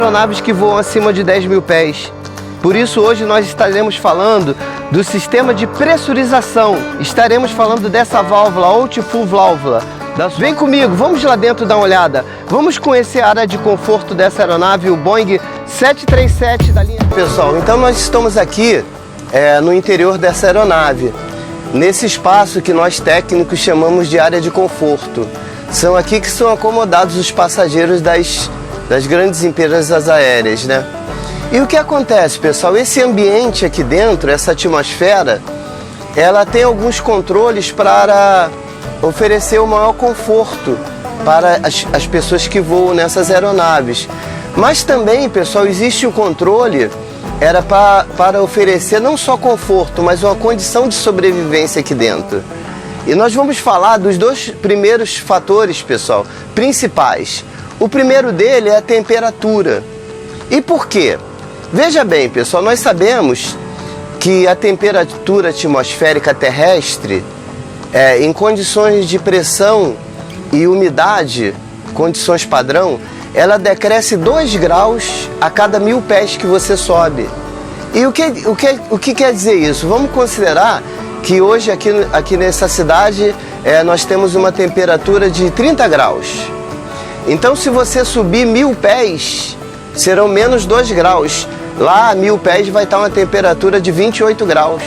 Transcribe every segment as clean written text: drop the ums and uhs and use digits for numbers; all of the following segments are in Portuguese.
aeronaves que voam acima de 10 mil pés. Por isso hoje nós estaremos falando do sistema de pressurização. Estaremos falando dessa válvula, Outflow válvula. Vem comigo, vamos lá dentro dar uma olhada. Vamos conhecer a área de conforto dessa aeronave, o Boeing 737 da linha... Pessoal, então nós estamos aqui no interior dessa aeronave, nesse espaço que nós técnicos chamamos de área de conforto. São aqui que são acomodados os passageiros das grandes empresas aéreas, né? E o que acontece, pessoal? Esse ambiente aqui dentro, essa atmosfera, ela tem alguns controles para oferecer o maior conforto para as pessoas que voam nessas aeronaves. Mas também, pessoal, existe o controle para oferecer não só conforto, mas uma condição de sobrevivência aqui dentro. E nós vamos falar dos dois primeiros fatores, pessoal, principais. O primeiro dele é a temperatura. E por quê? Veja bem, pessoal, nós sabemos que a temperatura atmosférica terrestre, em condições de pressão e umidade, condições padrão, ela decresce 2 graus a cada 1000 pés que você sobe. E o que quer dizer isso? Vamos considerar que hoje aqui nessa cidade nós temos uma temperatura de 30 graus. Então se você subir 1000 pés, serão menos 2 graus. Lá a 1000 pés vai estar uma temperatura de 28 graus.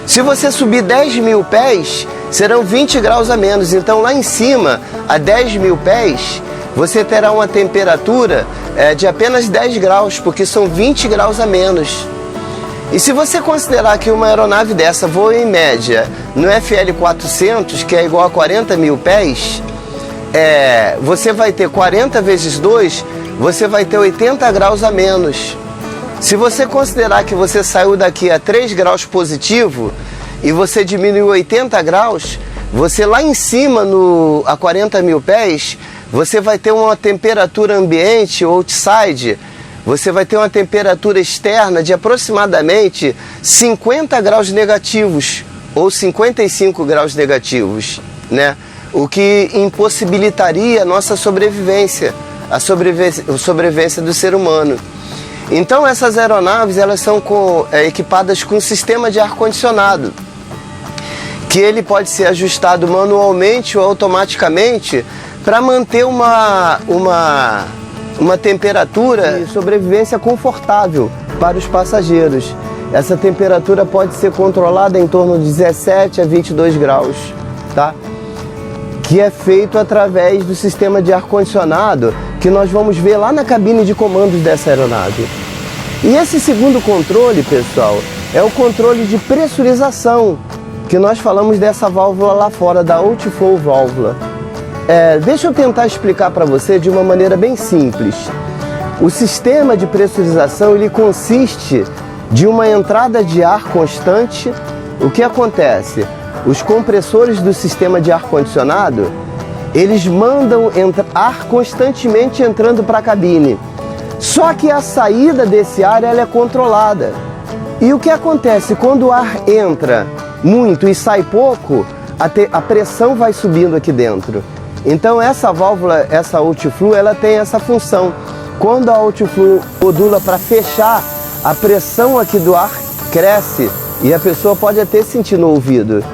Se você subir 10 mil pés, serão 20 graus a menos. Então lá em cima, a 10 mil pés, você terá uma temperatura de apenas 10 graus, porque são 20 graus a menos. E se você considerar que uma aeronave dessa voa em média no FL400, que é igual a 40 mil pés, você vai ter 40 vezes 2, você vai ter 80 graus a menos. Se você considerar que você saiu daqui a 3 graus positivo e você diminuiu 80 graus, você lá em cima, a 40 mil pés, você vai ter uma temperatura ambiente, outside, você vai ter uma temperatura externa de aproximadamente 50 graus negativos ou 55 graus negativos, né? O que impossibilitaria a nossa sobrevivência, a sobrevivência do ser humano. Então essas aeronaves, elas são equipadas com um sistema de ar-condicionado, que ele pode ser ajustado manualmente ou automaticamente para manter uma temperatura de sobrevivência confortável para os passageiros. Essa temperatura pode ser controlada em torno de 17 a 22 graus, tá? Que é feito através do sistema de ar-condicionado que nós vamos ver lá na cabine de comandos dessa aeronave. E esse segundo controle, pessoal, é o controle de pressurização, que nós falamos dessa válvula lá fora, da Outflow válvula. Deixa eu tentar explicar para você de uma maneira bem simples. O sistema de pressurização, ele consiste de uma entrada de ar constante. O que acontece? Os compressores do sistema de ar-condicionado, eles mandam ar constantemente entrando para a cabine. Só que a saída desse ar, ela é controlada. E o que acontece? Quando o ar entra muito e sai pouco, a pressão vai subindo aqui dentro. Então essa válvula, essa Outflow, ela tem essa função. Quando a Outflow modula para fechar, a pressão aqui do ar cresce e a pessoa pode até sentir no ouvido.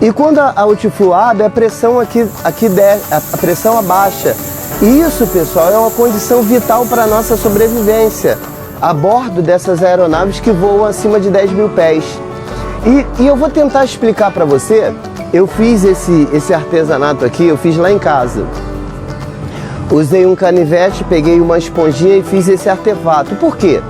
E quando a Outflow abre, a pressão aqui desce, a pressão abaixa. E isso, pessoal, é uma condição vital para a nossa sobrevivência a bordo dessas aeronaves que voam acima de 10 mil pés. E eu vou tentar explicar para você. Eu fiz esse artesanato aqui, eu fiz lá em casa. Usei um canivete, peguei uma esponjinha e fiz esse artefato. Por quê?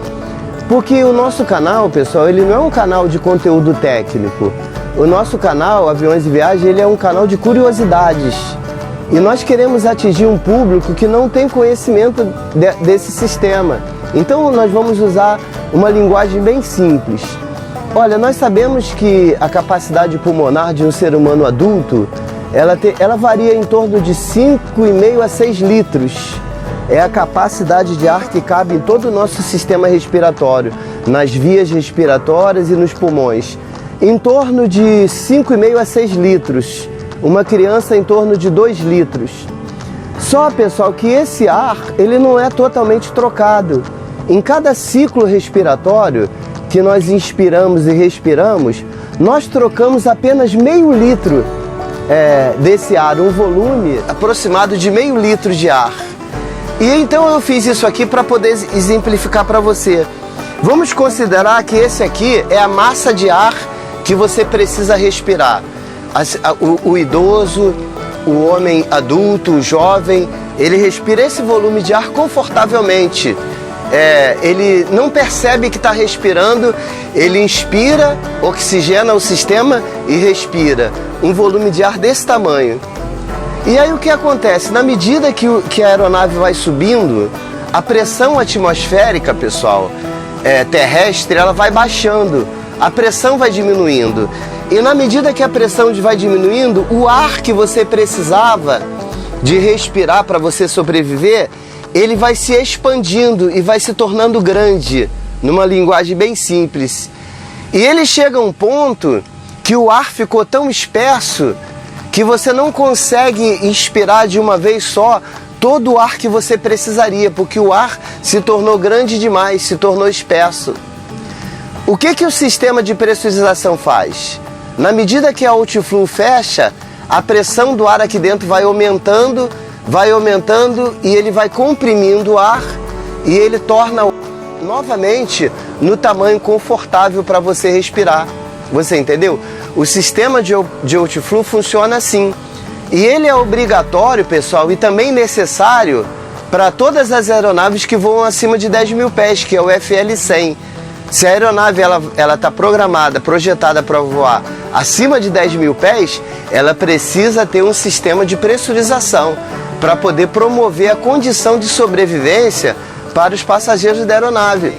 Porque o nosso canal, pessoal, ele não é um canal de conteúdo técnico. O nosso canal, Aviões e Viagem, ele é um canal de curiosidades. E nós queremos atingir um público que não tem conhecimento desse sistema. Então nós vamos usar uma linguagem bem simples. Olha, nós sabemos que a capacidade pulmonar de um ser humano adulto, ela varia em torno de 5,5 a 6 litros. É a capacidade de ar que cabe em todo o nosso sistema respiratório, nas vias respiratórias e nos pulmões. Em torno de 5,5 a 6 litros. Uma criança em torno de 2 litros. Só, pessoal, que esse ar, ele não é totalmente trocado. Em cada ciclo respiratório que nós inspiramos e respiramos, nós trocamos apenas meio litro desse ar, um volume aproximado de meio litro de ar. E então eu fiz isso aqui para poder exemplificar para você. Vamos considerar que esse aqui é a massa de ar que você precisa respirar. O idoso, o homem adulto, o jovem, ele respira esse volume de ar confortavelmente. Ele não percebe que está respirando, ele inspira, oxigena o sistema e respira. Um volume de ar desse tamanho. E aí o que acontece? Na medida que a aeronave vai subindo, a pressão atmosférica, pessoal, terrestre, ela vai baixando. A pressão vai diminuindo. E na medida que a pressão vai diminuindo, o ar que você precisava de respirar para você sobreviver, ele vai se expandindo e vai se tornando grande, numa linguagem bem simples. E ele chega a um ponto que o ar ficou tão espesso que você não consegue inspirar de uma vez só todo o ar que você precisaria, porque o ar se tornou grande demais, se tornou espesso. O que o sistema de pressurização faz? Na medida que a Ultiflu fecha, a pressão do ar aqui dentro vai aumentando e ele vai comprimindo o ar e ele torna novamente no tamanho confortável para você respirar. Você entendeu? O sistema de Ultiflu funciona assim. E ele é obrigatório, pessoal, e também necessário para todas as aeronaves que voam acima de 10 mil pés, que é o FL-100. Se a aeronave está programada, projetada para voar acima de 10 mil pés, ela precisa ter um sistema de pressurização para poder promover a condição de sobrevivência para os passageiros da aeronave.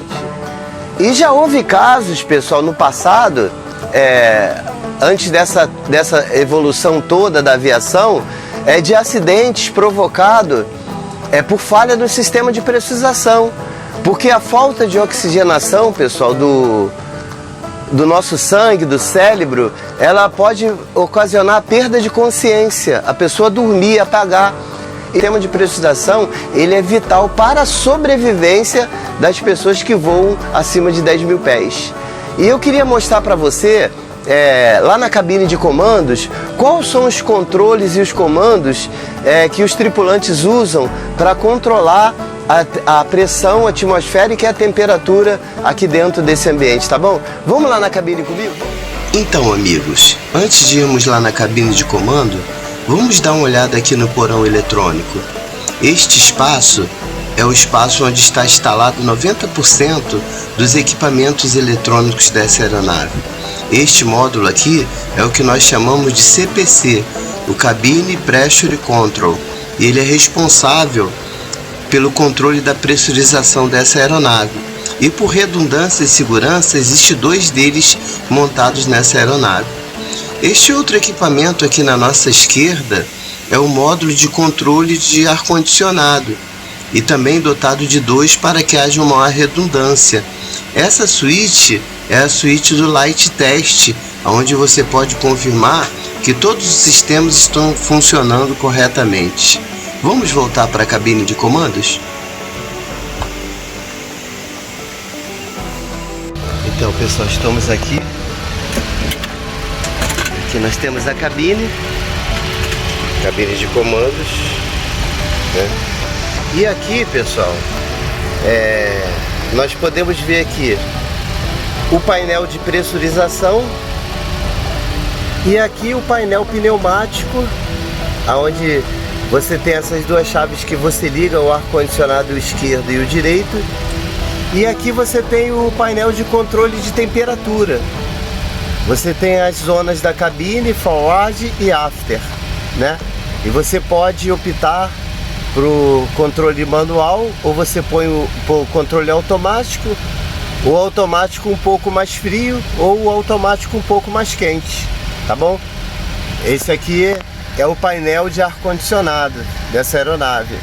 E já houve casos, pessoal, no passado, antes dessa evolução toda da aviação, de acidentes provocados por falha do sistema de pressurização. Porque a falta de oxigenação, pessoal, do nosso sangue, do cérebro, ela pode ocasionar perda de consciência, a pessoa dormir, apagar. O sistema de pressurização, ele é vital para a sobrevivência das pessoas que voam acima de 10 mil pés. E eu queria mostrar para você, lá na cabine de comandos, quais são os controles e os comandos que os tripulantes usam para controlar a pressão atmosférica e a temperatura aqui dentro desse ambiente, tá bom? Vamos lá na cabine comigo? Então, amigos, antes de irmos lá na cabine de comando, vamos dar uma olhada aqui no porão eletrônico. Este espaço é o espaço onde está instalado 90% dos equipamentos eletrônicos dessa aeronave. Este módulo aqui é o que nós chamamos de CPC, o Cabine Pressure Control, e ele é responsável pelo controle da pressurização dessa aeronave. E por redundância e segurança, existem 2 deles montados nessa aeronave. Este outro equipamento aqui na nossa esquerda é o módulo de controle de ar-condicionado e também dotado de 2 para que haja uma maior redundância. Essa suíte é a suíte do Light Test, onde você pode confirmar que todos os sistemas estão funcionando corretamente. Vamos voltar para a cabine de comandos? Então, pessoal, estamos aqui. Aqui nós temos a cabine de comandos, né? E aqui, pessoal, nós podemos ver aqui o painel de pressurização e aqui o painel pneumático, onde você tem essas 2 chaves que você liga o ar-condicionado esquerdo e o direito. E aqui você tem o painel de controle de temperatura. Você tem as zonas da cabine, forward e after, né? E você pode optar para o controle manual, ou você põe o controle automático, o automático um pouco mais frio ou o automático um pouco mais quente, tá bom? Esse aqui é o painel de ar-condicionado dessa aeronave.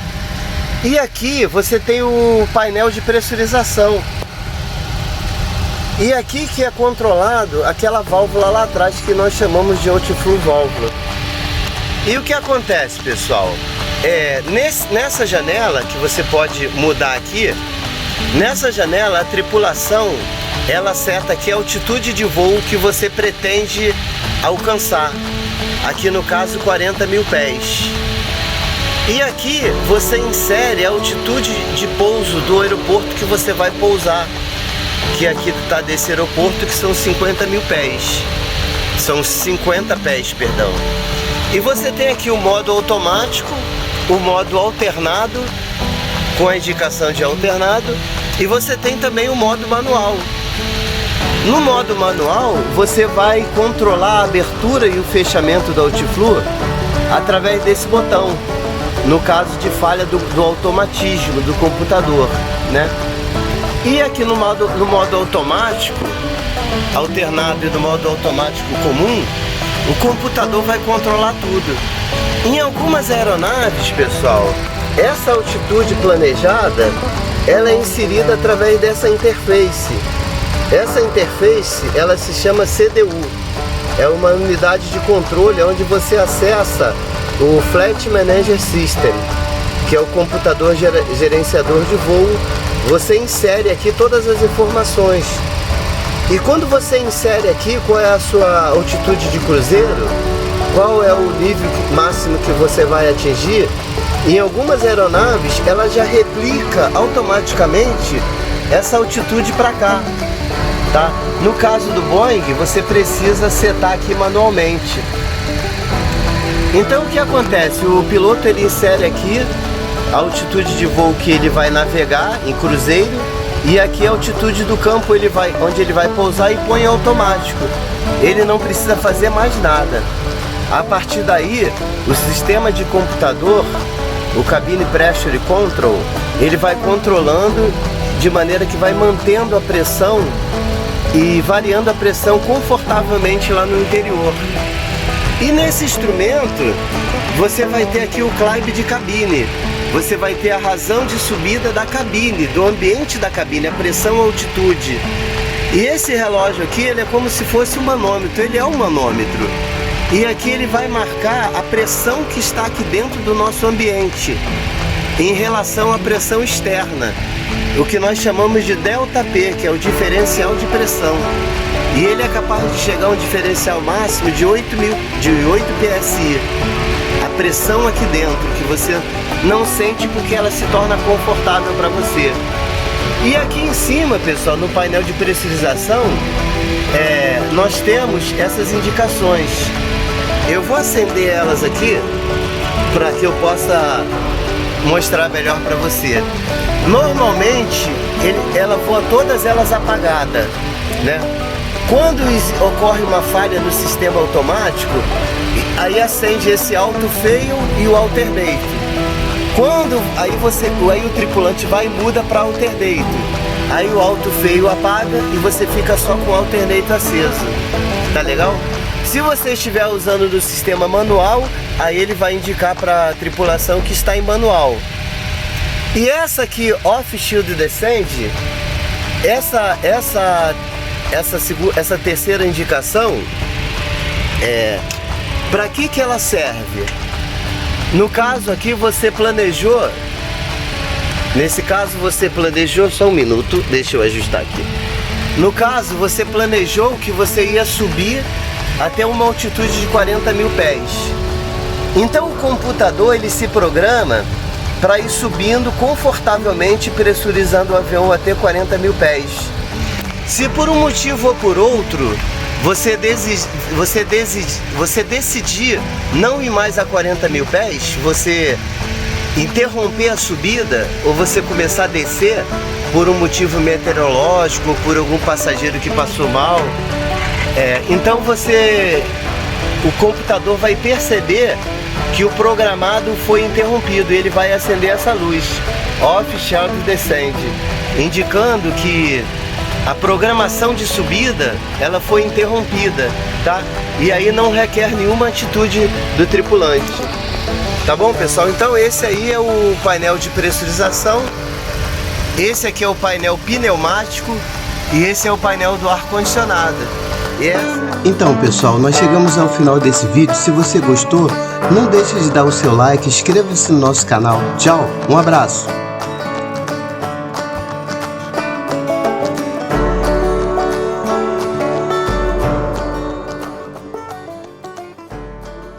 E aqui você tem o painel de pressurização. E aqui que é controlado aquela válvula lá atrás que nós chamamos de Ultiflu válvula. E o que acontece, pessoal? Nessa janela que você pode mudar aqui, nessa janela a tripulação ela seta aqui a altitude de voo que você pretende alcançar. Aqui no caso 40 mil pés. E aqui você insere a altitude de pouso do aeroporto que você vai pousar. Que aqui está desse aeroporto, que são 50 mil pés. São 50 pés, perdão. E você tem aqui o modo automático, o modo alternado, com a indicação de alternado. E você tem também o modo manual. No modo manual, você vai controlar a abertura e o fechamento do Altiflu através desse botão. No caso de falha do automatismo do computador, né? E aqui no modo automático, alternado e no modo automático comum, o computador vai controlar tudo. Em algumas aeronaves, pessoal, essa altitude planejada, ela é inserida através dessa interface. Essa interface, ela se chama CDU. É uma unidade de controle onde você acessa o Flight Manager System, que é o computador gerenciador de voo. Você insere aqui todas as informações. E quando você insere aqui qual é a sua altitude de cruzeiro, qual é o nível máximo que você vai atingir, em algumas aeronaves ela já replica automaticamente essa altitude para cá, tá? No caso do Boeing, você precisa setar aqui manualmente. Então o que acontece? O piloto ele insere aqui a altitude de voo que ele vai navegar em cruzeiro, e aqui a altitude do campo onde ele vai pousar, e põe automático. Ele não precisa fazer mais nada. A partir daí, o sistema de computador, o Cabine Pressure Control, ele vai controlando de maneira que vai mantendo a pressão e variando a pressão confortavelmente lá no interior. E nesse instrumento, você vai ter aqui o climb de cabine. Você vai ter a razão de subida da cabine, do ambiente da cabine, a pressão, a altitude. E esse relógio aqui, ele é como se fosse um manômetro, ele é um manômetro. E aqui ele vai marcar a pressão que está aqui dentro do nosso ambiente, em relação à pressão externa, o que nós chamamos de ΔP, que é o diferencial de pressão. E ele é capaz de chegar a um diferencial máximo de 8 PSI. A pressão aqui dentro, que você não sente porque ela se torna confortável para você. E aqui em cima, pessoal, no painel de pressurização, nós temos essas indicações. Eu vou acender elas aqui para que eu possa mostrar melhor para você. Normalmente, ela voa todas elas apagadas, né? Quando ocorre uma falha no sistema automático, aí acende esse auto fail e o alternate. Aí o tripulante vai e muda para alternate. Aí o auto fail apaga e você fica só com o alternate aceso. Tá legal? Se você estiver usando do sistema manual, aí ele vai indicar para a tripulação que está em manual. E essa aqui, Off Shield Descend, essa terceira indicação, para que ela serve? No caso aqui você planejou, só um minuto, deixa eu ajustar aqui. No caso você planejou que você ia subir até uma altitude de 40 mil pés. Então o computador ele se programa para ir subindo confortavelmente, pressurizando o avião até 40 mil pés. Se por um motivo ou por outro você decidir não ir mais a 40 mil pés, você interromper a subida ou você começar a descer por um motivo meteorológico ou por algum passageiro que passou mal, então o computador vai perceber que o programado foi interrompido e ele vai acender essa luz Off Shield Descend, indicando que a programação de subida ela foi interrompida, tá? E aí não requer nenhuma atitude do tripulante. Tá bom, pessoal? Então esse aí é o painel de pressurização, esse aqui é o painel pneumático e esse é o painel do ar-condicionado. Então, pessoal, nós chegamos ao final desse vídeo. Se você gostou, não deixe de dar o seu like, inscreva-se no nosso canal. Tchau, um abraço.